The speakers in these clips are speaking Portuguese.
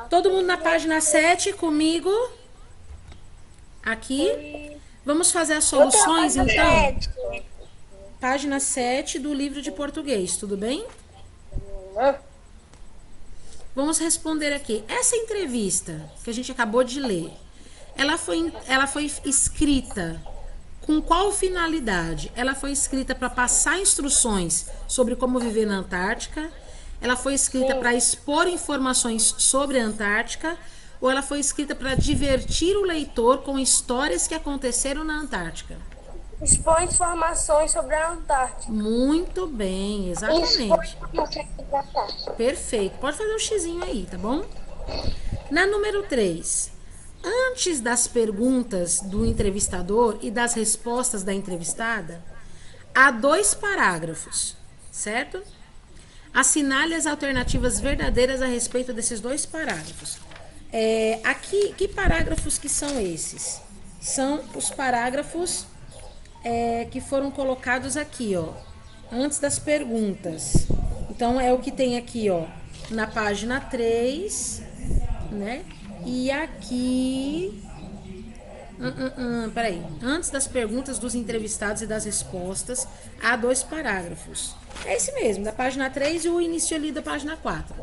Todo mundo na página 7 comigo? Aqui. Vamos fazer as Eu tenho a soluções, página então? 7. Página 7 do livro de português, tudo bem? Vamos responder aqui. Essa entrevista que a gente acabou de ler, ela foi escrita com qual finalidade? Ela foi escrita para passar instruções sobre como viver na Antártica? Ela foi escrita para expor informações sobre a Antártica? Ou ela foi escrita para divertir o leitor com histórias que aconteceram na Antártica? Expõe informações sobre a Antártica. Muito bem, Expõe exatamente. informações sobre a Antártica. Perfeito. Pode fazer um xizinho aí, tá bom? Na número 3, antes das perguntas do entrevistador e das respostas da entrevistada, há 2 parágrafos, certo? Assinale as alternativas verdadeiras a respeito desses 2 parágrafos. Aqui, que parágrafos que são esses? São os parágrafos que foram colocados aqui, ó, antes das perguntas. Então, é o que tem aqui, ó, na página 3, né? E aqui... peraí. Antes das perguntas dos entrevistados e das respostas, há 2 parágrafos. É esse mesmo, da página 3 e o início ali da página 4.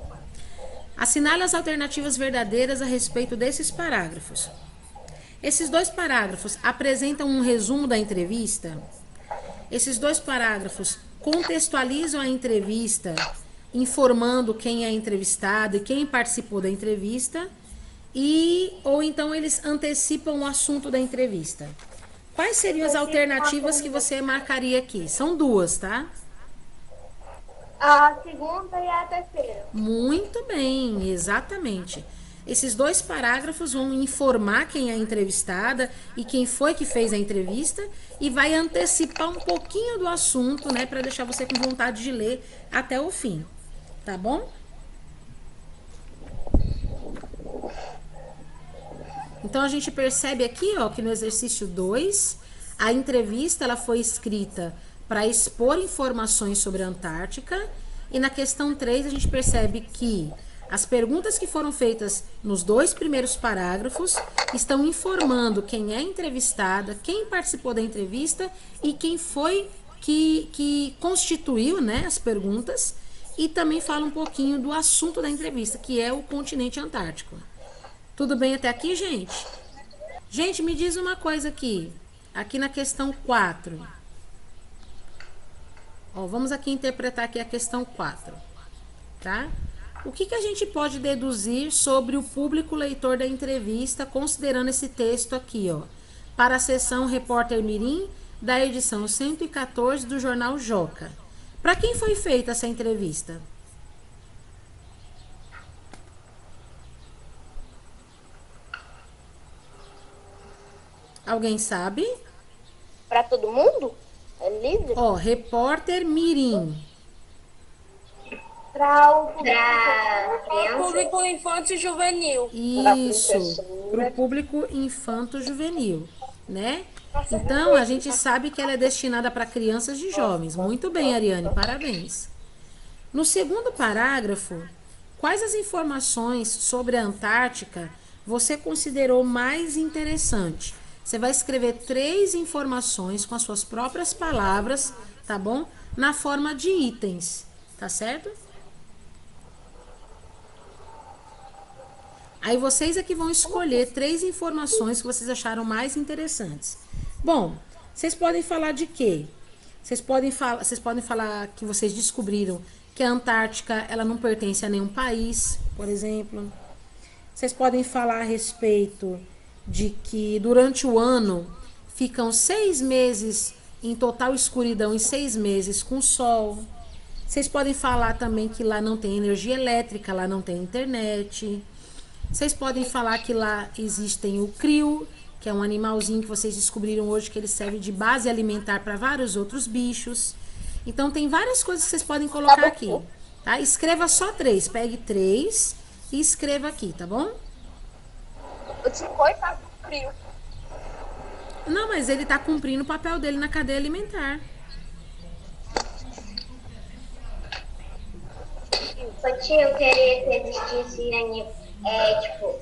Assinale as alternativas verdadeiras a respeito desses parágrafos. Esses 2 parágrafos apresentam um resumo da entrevista. Esses 2 parágrafos contextualizam a entrevista, informando quem é entrevistado e quem participou da entrevista, ou então eles antecipam o assunto da entrevista. Quais seriam as alternativas que você marcaria aqui? São 2, tá? A segunda e a terceira. Muito bem, exatamente. Esses 2 parágrafos vão informar quem é a entrevistada e quem foi que fez a entrevista e vai antecipar um pouquinho do assunto, né, para deixar você com vontade de ler até o fim, tá bom? Então a gente percebe aqui, ó, que no exercício 2, a entrevista ela foi escrita para expor informações sobre a Antártica, e na questão 3 a gente percebe que as perguntas que foram feitas nos 2 primeiros parágrafos estão informando quem é entrevistada, quem participou da entrevista e quem foi que constituiu, né, as perguntas, e também fala um pouquinho do assunto da entrevista, que é o continente antártico. Tudo bem até aqui, gente? Gente, me diz uma coisa aqui. Aqui na questão 4. Ó, vamos aqui interpretar aqui a questão 4. Tá? O que a gente pode deduzir sobre o público leitor da entrevista, considerando esse texto aqui, ó? Para a seção Repórter Mirim, da edição 114 do jornal Joca. Para quem foi feita essa entrevista? Alguém sabe? Para todo mundo? É livre? Ó, Repórter Mirim. Para o Público infantil e juvenil. Isso, para o público infanto-juvenil, né? Então, a gente sabe que ela é destinada para crianças e jovens. Muito bem, Ariane, parabéns. No segundo parágrafo, quais as informações sobre a Antártica você considerou mais interessante? Você vai escrever 3 informações com as suas próprias palavras, tá bom? Na forma de itens, tá certo? Aí vocês aqui vão escolher 3 informações que vocês acharam mais interessantes. Bom, vocês podem falar de quê? Vocês podem falar que vocês descobriram que a Antártica ela não pertence a nenhum país, por exemplo. Vocês podem falar a respeito de que durante o ano ficam 6 meses em total escuridão e 6 meses com sol. Vocês podem falar também que lá não tem energia elétrica, lá não tem internet. Vocês podem falar que lá existem o crio, que é um animalzinho que vocês descobriram hoje que ele serve de base alimentar para vários outros bichos. Então tem várias coisas que vocês podem colocar aqui, tá? Escreva só 3, pegue 3 e escreva aqui, tá bom? O biscoito tá frio. Não, mas ele tá cumprindo o papel dele na cadeia alimentar. Tia, eu queria que existisse tipo,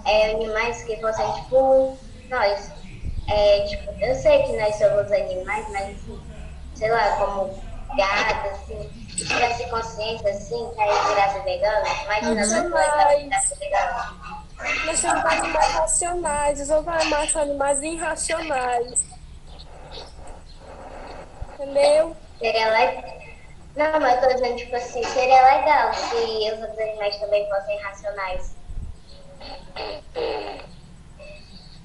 animais que fossem, tipo, nós. Tipo, eu sei que nós somos animais, mas, assim, sei lá, como gado, assim, se tivesse consciência, assim, que aí virasse vegano, imagina, nós dois Racionais. virasse vegano. Nós temos animais racionais, os outros animais são animais irracionais. Entendeu? Seria legal. Não, mas eu tô dizendo, tipo assim, seria legal se os outros animais também fossem racionais.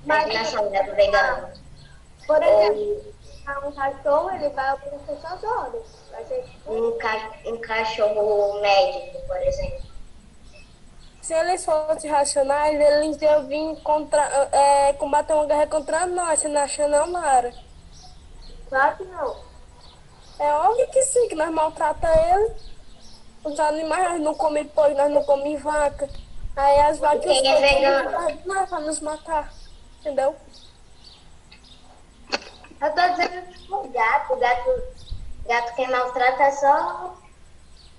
Imagina só, um vegano. Por exemplo, Ou um cachorro, ele vai obedecer suas ordens. Vai ser tipo, um cachorro médico, por exemplo. Se eles fossem racionais, eles iam vir combater uma guerra contra nós, você não acha não, Mara? claro que não. É óbvio que sim, que nós maltratamos eles. Os animais, nós não comem porco, nós não comemos vaca. Aí as vacas e os Quem é porcos vegano? não para nos matar. Entendeu? Eu tô dizendo, tipo, gato quem maltrata é só.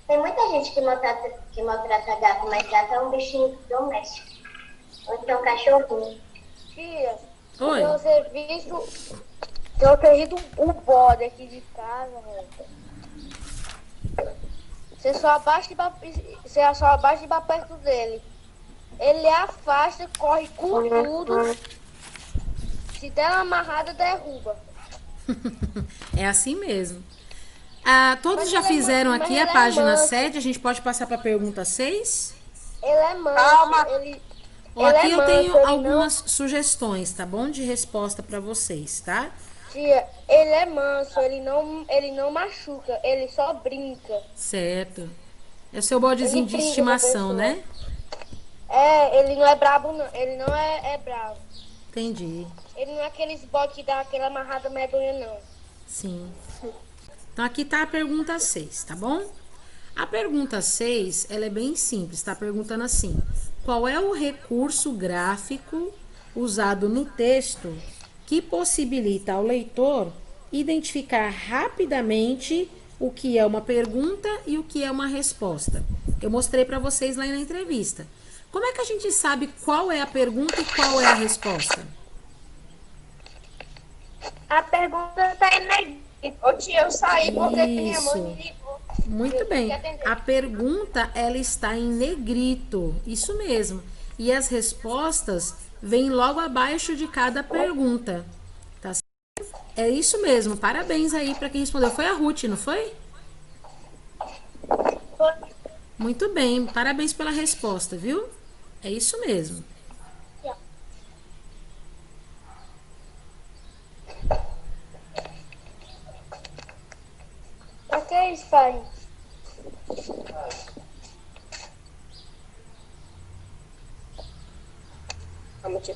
Tem muita gente que maltrata gato, mas gato é um bichinho doméstico. Ou então cachorrinho. Tia, Oi. se você visto um bode aqui de casa, você só abaixa e vai perto dele. Ele afasta, corre com tudo. Se der uma amarrada, derruba. É assim mesmo. Ah, todos Mas já ele é fizeram mas aqui ele a é página manso. 7. A gente pode passar para a pergunta 6? Ele é manso. Calma. Ó, Ele aqui é eu manso, tenho ele algumas sugestões, tá bom? De resposta para vocês, tá? Tia, ele é manso, ele não machuca, ele só brinca. Certo. É o seu Ele bodezinho de brinca com a estimação, pessoa. né? Ele não é brabo, não. Ele não é bravo. Entendi. Ele não é aqueles bodes que dá aquela amarrada medonha, não. Sim. Então aqui tá a pergunta 6, tá bom? A pergunta 6, ela é bem simples, tá perguntando assim: qual é o recurso gráfico usado no texto que possibilita ao leitor identificar rapidamente o que é uma pergunta e o que é uma resposta? Eu mostrei para vocês lá na entrevista. Como é que a gente sabe qual é a pergunta e qual é a resposta? A pergunta tá em negrito. Ô tia, eu saí porque minha mãe me Isso. ligou. Muito Eu tive bem. que atender. A pergunta ela está em negrito. Isso mesmo. E as respostas vêm logo abaixo de cada pergunta. Tá certo? É isso mesmo. Parabéns aí para quem respondeu. Foi a Ruth, não foi? Muito bem. Parabéns pela resposta, viu? É isso mesmo. Pra que isso, pai? Calma, tia.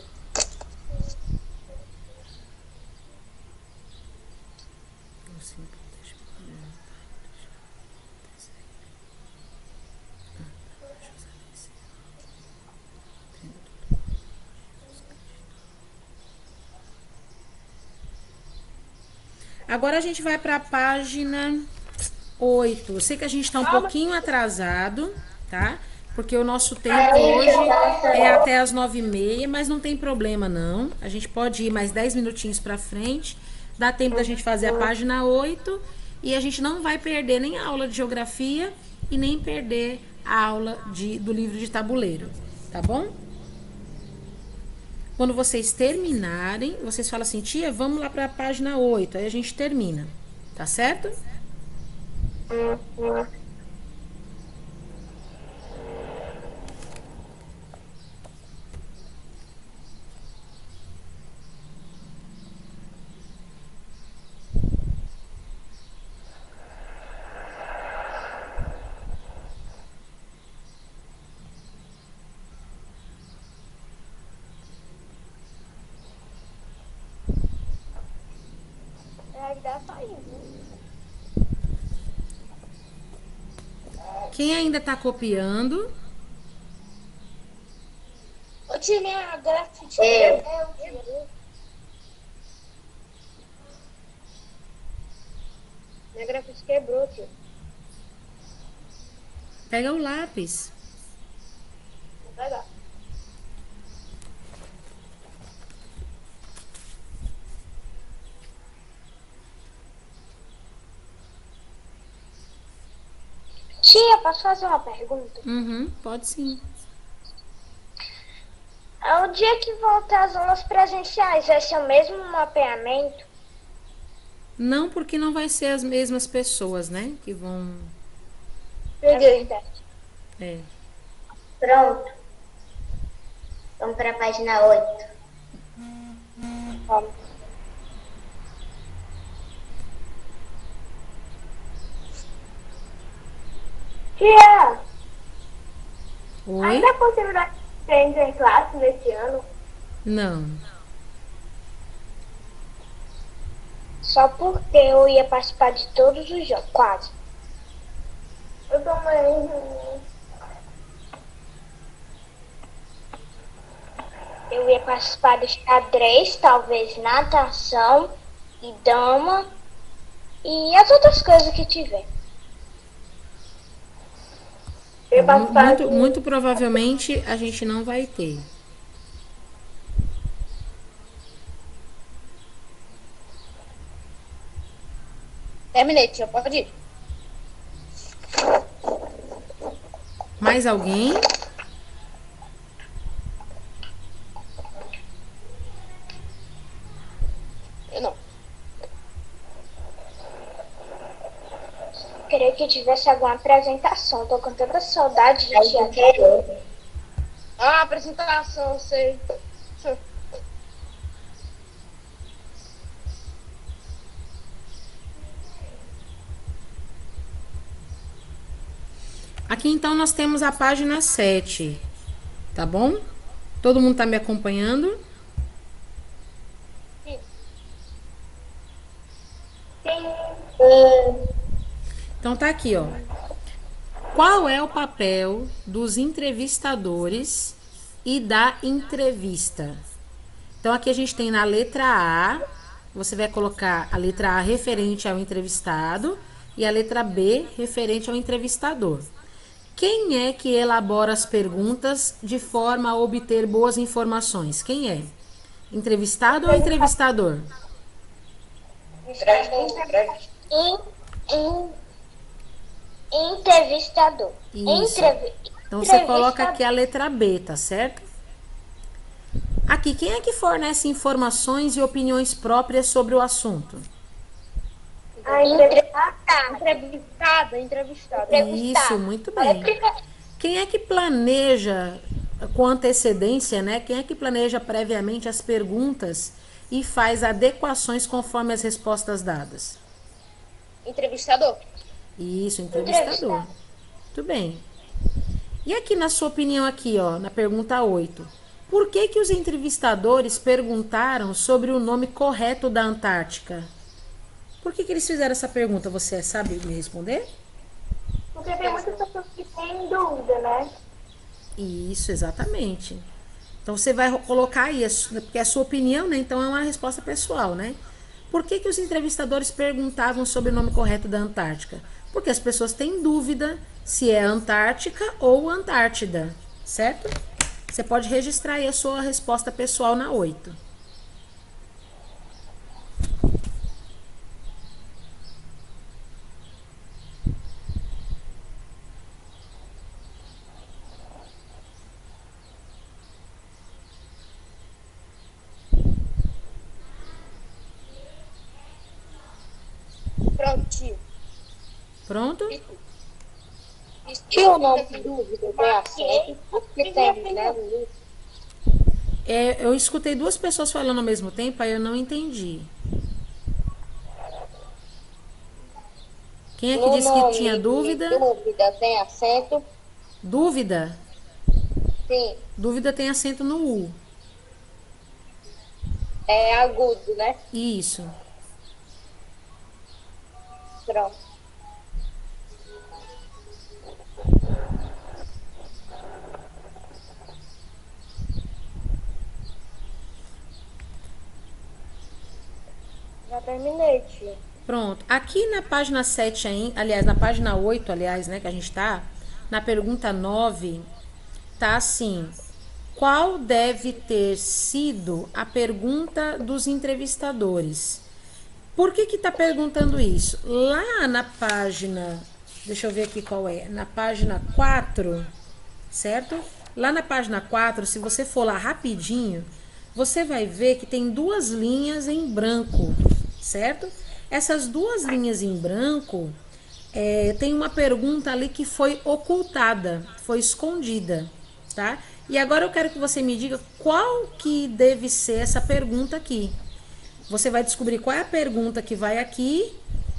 Agora a gente vai para a página 8. Eu sei que a gente está um pouquinho atrasado, tá? Porque o nosso tempo hoje é até as 9h30, mas não tem problema não. A gente pode ir mais 10 minutinhos para frente. Dá tempo da gente fazer a página 8 e a gente não vai perder nem a aula de geografia e nem perder a aula do livro de tabuleiro, tá bom? Quando vocês terminarem, vocês falam assim: tia, vamos lá para a página 8. Aí a gente termina, tá certo? Ele dá saindo. Quem ainda está copiando? Ô tia, minha grafite. Minha grafite quebrou, tio. Pega o lápis. Vou pegar. Tia, posso fazer uma pergunta? Uhum, pode sim. O dia que voltar às aulas presenciais, vai ser o mesmo mapeamento? Não, porque não vai ser as mesmas pessoas, né? Que vão. É verdade. É. Pronto. Vamos para a página 8. Vamos. Tia, Oi? ainda é possível dar em classe nesse ano? Não. Só porque eu ia participar de todos os jogos, quase. Eu também. Eu ia participar de xadrez, talvez natação e dama e as outras coisas que tiver. Muito provavelmente a gente não vai ter. Terminei, tia, pode ir. Mais alguém? Eu não. Queria que tivesse alguma apresentação. Tô com tanta saudade de Aí eu quero. Ah, apresentação, sei. Aqui então nós temos a página 7. Tá bom? Todo mundo tá me acompanhando? Então tá aqui, ó. Qual é o papel dos entrevistadores e da entrevista? Então aqui a gente tem na letra A, você vai colocar a letra A referente ao entrevistado e a letra B referente ao entrevistador. Quem é que elabora as perguntas de forma a obter boas informações? Quem é? Entrevistado ou entrevistador? Entrevistador. Isso. Então você coloca aqui a letra B, tá certo? Aqui, quem é que fornece informações e opiniões próprias sobre o assunto? A entrevistada. Isso, muito bem. Quem é que planeja com antecedência, né? Quem é que planeja previamente as perguntas e faz adequações conforme as respostas dadas? Entrevistador. Isso, entrevistador. Muito bem. E aqui na sua opinião aqui, ó, na pergunta 8. Por que que os entrevistadores perguntaram sobre o nome correto da Antártica? Por que que eles fizeram essa pergunta? Você sabe me responder? Porque tem muitas pessoas que têm dúvida, né? Isso, exatamente. Então você vai colocar aí, porque é a sua opinião, né? Então é uma resposta pessoal, né? Por que que os entrevistadores perguntavam sobre o nome correto da Antártica? Porque as pessoas têm dúvida se é Antártica ou Antártida, certo? Você pode registrar aí a sua resposta pessoal na 8. Pronto, tio. Pronto? Tio, não tem dúvida, tem acesso. Porque tem, né? Eu escutei duas pessoas falando ao mesmo tempo, aí eu não entendi. Quem é que disse que tinha dúvida? Dúvida tem acento? Dúvida? Sim. Dúvida tem acento no U. É agudo, né? Isso. Pronto. Já terminei, tio. Pronto. Aqui na página 7, aliás, na página 8, aliás, né, que a gente tá, na pergunta 9, tá assim: qual deve ter sido a pergunta dos entrevistadores? Por que que tá perguntando isso? Lá na página Deixa eu ver aqui qual é. Na página 4, certo? Lá na página 4, se você for lá rapidinho, você vai ver que tem duas linhas em branco, certo? Essas duas linhas em branco, tem uma pergunta ali que foi ocultada, foi escondida, tá? E agora eu quero que você me diga qual que deve ser essa pergunta aqui. Você vai descobrir qual é a pergunta que vai aqui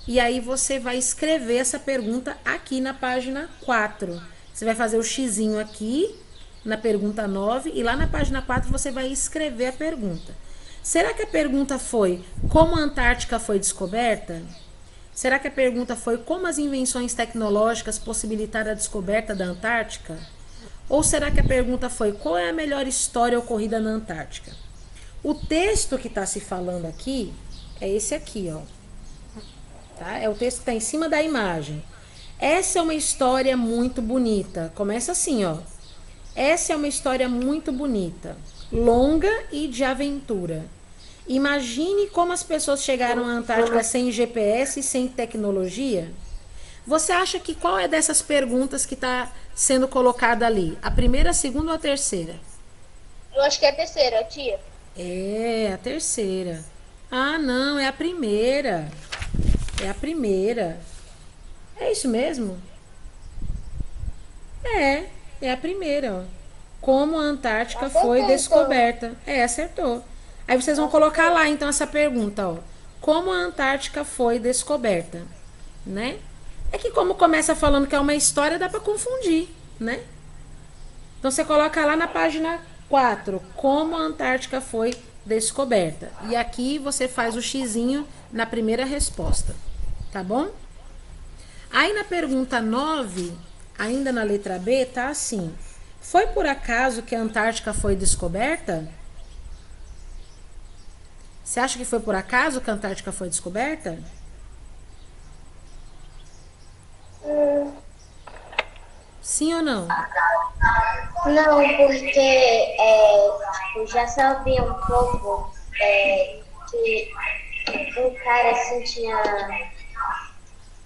e aí você vai escrever essa pergunta aqui na página 4. Você vai fazer o xizinho aqui na pergunta 9 e lá na página 4 você vai escrever a pergunta. Será que a pergunta foi como a Antártica foi descoberta? Será que a pergunta foi como as invenções tecnológicas possibilitaram a descoberta da Antártica? Ou será que a pergunta foi qual é a melhor história ocorrida na Antártica? O texto que está se falando aqui é esse aqui, ó. Tá? É o texto que está em cima da imagem. Essa é uma história muito bonita. Começa assim, ó. Essa é uma história muito bonita, longa e de aventura. Imagine como as pessoas chegaram à Antártica sem GPS e sem tecnologia. Você acha que qual é dessas perguntas que está sendo colocada ali? A primeira, a segunda ou a terceira? Eu acho que é a terceira, tia. É, a terceira. Ah, não, é a primeira. É a primeira. É isso mesmo? É a primeira, ó. Como a Antártica foi descoberta. Acertou. Aí vocês vão colocar lá, então, essa pergunta, ó. Como a Antártica foi descoberta, né? É que como começa falando que é uma história, dá pra confundir, né? Então, você coloca lá na página 4, como a Antártica foi descoberta. E aqui você faz o xizinho na primeira resposta, tá bom? Aí na pergunta 9, ainda na letra B, tá assim. Foi por acaso que a Antártica foi descoberta? Você acha que foi por acaso que a Antártica foi descoberta? Sim ou não? Não, porque eu já sabia um pouco que um cara assim tinha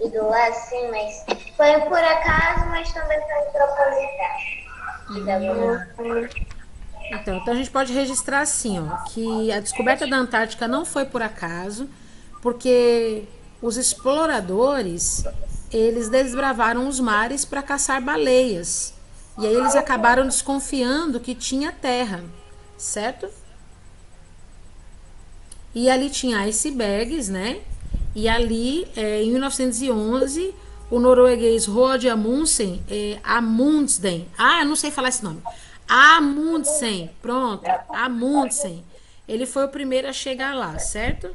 ido lá assim, mas foi por acaso, mas também foi proposital. Então a gente pode registrar assim, ó, que a descoberta da Antártica não foi por acaso, porque os exploradores, eles desbravaram os mares para caçar baleias. E aí eles acabaram desconfiando que tinha terra, certo? E ali tinha icebergs, né? E ali, em 1911, o norueguês Roald Amundsen, eu não sei falar esse nome. Amundsen, pronto, Amundsen. Ele foi o primeiro a chegar lá, certo?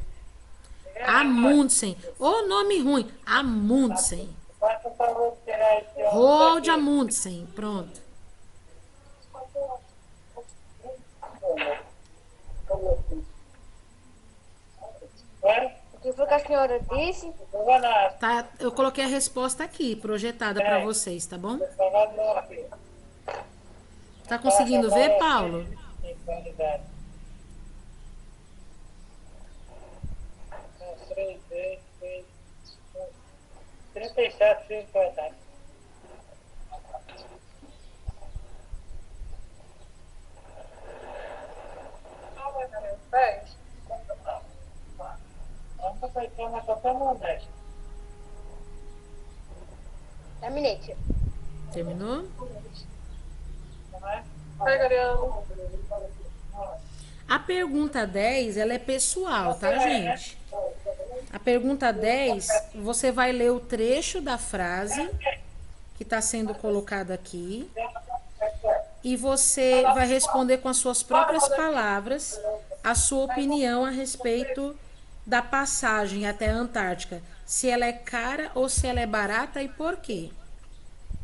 Amundsen. Ô, nome ruim. Amundsen. Roald Amundsen, pronto. O que foi que a senhora disse? Tá, eu coloquei a resposta aqui, projetada para vocês, tá bom? Tá conseguindo ver, Paulo? Terminei, tia. Terminou? A pergunta 10, ela é pessoal, tá, gente? A pergunta 10, você vai ler o trecho da frase que está sendo colocado aqui e você vai responder com as suas próprias palavras a sua opinião a respeito da passagem até a Antártica. Se ela é cara ou se ela é barata e por quê.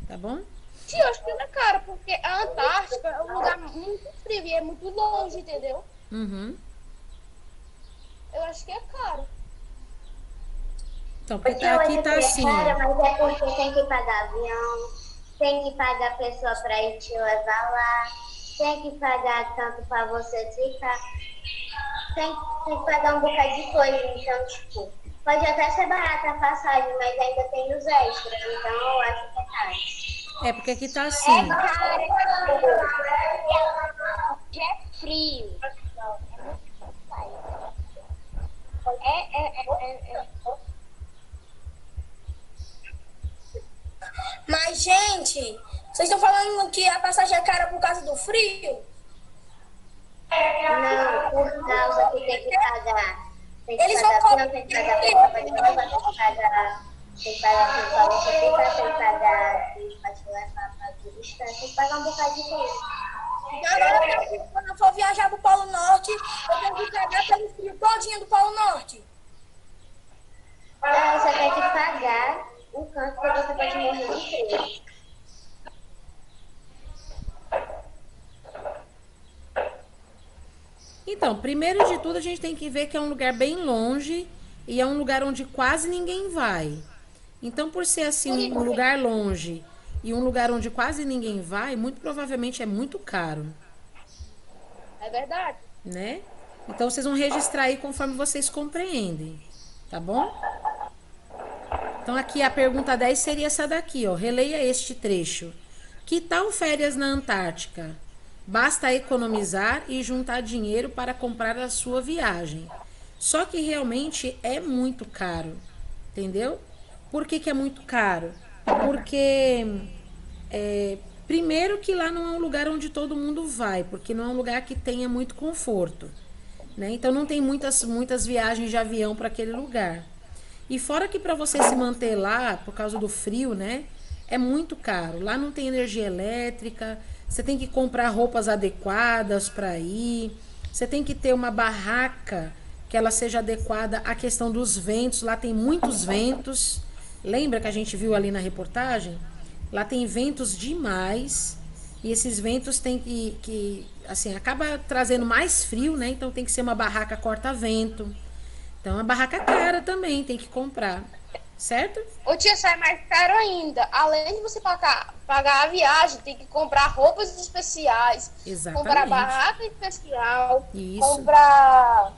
Tá bom? Tia, eu acho que ela é cara, porque a Antártica é um lugar muito frio e é muito longe, entendeu? Uhum. Eu acho que é caro. Então, porque aqui tá assim, Cara, ó. mas é porque tem que pagar avião, tem que pagar pessoa para ir te levar lá, tem que pagar tanto para você ficar, tem que pagar um bocado de coisa. Então, tipo, Pode até ser barata a passagem, mas ainda tem os extras, então eu acho que é caro. É, porque aqui tá É assim. caro, porque é frio. É. Mas, gente, vocês estão falando que a passagem é cara por causa do frio? Não, por causa que tem que pagar. Tem que Eles pagar vão avião, tem que pagar roupa de roupa, tem que pagar para você ficar, tem que pagar para te levar para turista, tem que pagar um bocado de coisa. Agora, quando eu for viajar pro Polo Norte, eu tenho que pagar pelo frio todinho do Polo Norte. Não, você tem que pagar o canto que você pode morrer de frio. Então, primeiro de tudo, a gente tem que ver que é um lugar bem longe e é um lugar onde quase ninguém vai. Então, por ser assim um lugar longe e um lugar onde quase ninguém vai, muito provavelmente é muito caro, É verdade. né? Então, vocês vão registrar aí conforme vocês compreendem, tá bom? Então, aqui a pergunta 10 seria essa daqui, ó. Releia este trecho. Que tal férias na Antártica? Basta economizar e juntar dinheiro para comprar a sua viagem. Só que realmente é muito caro, entendeu? Por que que é muito caro? Porque, primeiro que lá não é um lugar onde todo mundo vai, porque não é um lugar que tenha muito conforto, né? Então não tem muitas viagens de avião para aquele lugar. E fora que para você se manter lá, por causa do frio, né? É muito caro. Lá não tem energia elétrica, você tem que comprar roupas adequadas para ir, você tem que ter uma barraca que ela seja adequada à questão dos ventos. Lá tem muitos ventos. Lembra que a gente viu ali na reportagem? Lá tem ventos demais. E esses ventos tem assim, acaba trazendo mais frio, né? Então tem que ser uma barraca corta-vento. Então a barraca é cara também, tem que comprar. Certo? Ô tia, sai mais caro ainda. Além de você pagar a viagem, tem que comprar roupas especiais, Exatamente. comprar barraca especial, Isso. comprar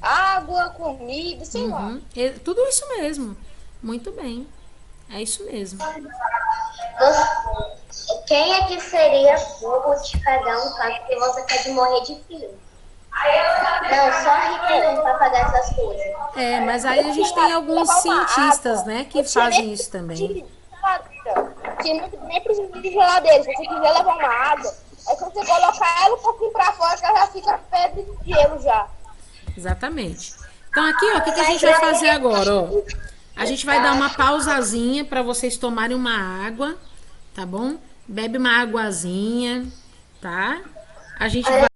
água, comida, sei lá. Uhum. Tudo isso mesmo. Muito bem. É isso mesmo. Quem é que seria bobo de pagar um carro porque você pode morrer de frio? Não, só rico mesmo para pagar essas coisas. É, mas aí a gente tem alguns cientistas, né, que fazem isso também. Você nem precisa de geladeira. Se você quiser levar uma água, é só você colocar ela um pouquinho pra fora que ela já fica pedra de gelo já. Exatamente. Então aqui, ó, o que que a gente vai fazer agora, ó? A gente vai dar uma pausazinha para vocês tomarem uma água, tá bom? Bebe uma aguazinha, tá? A gente vai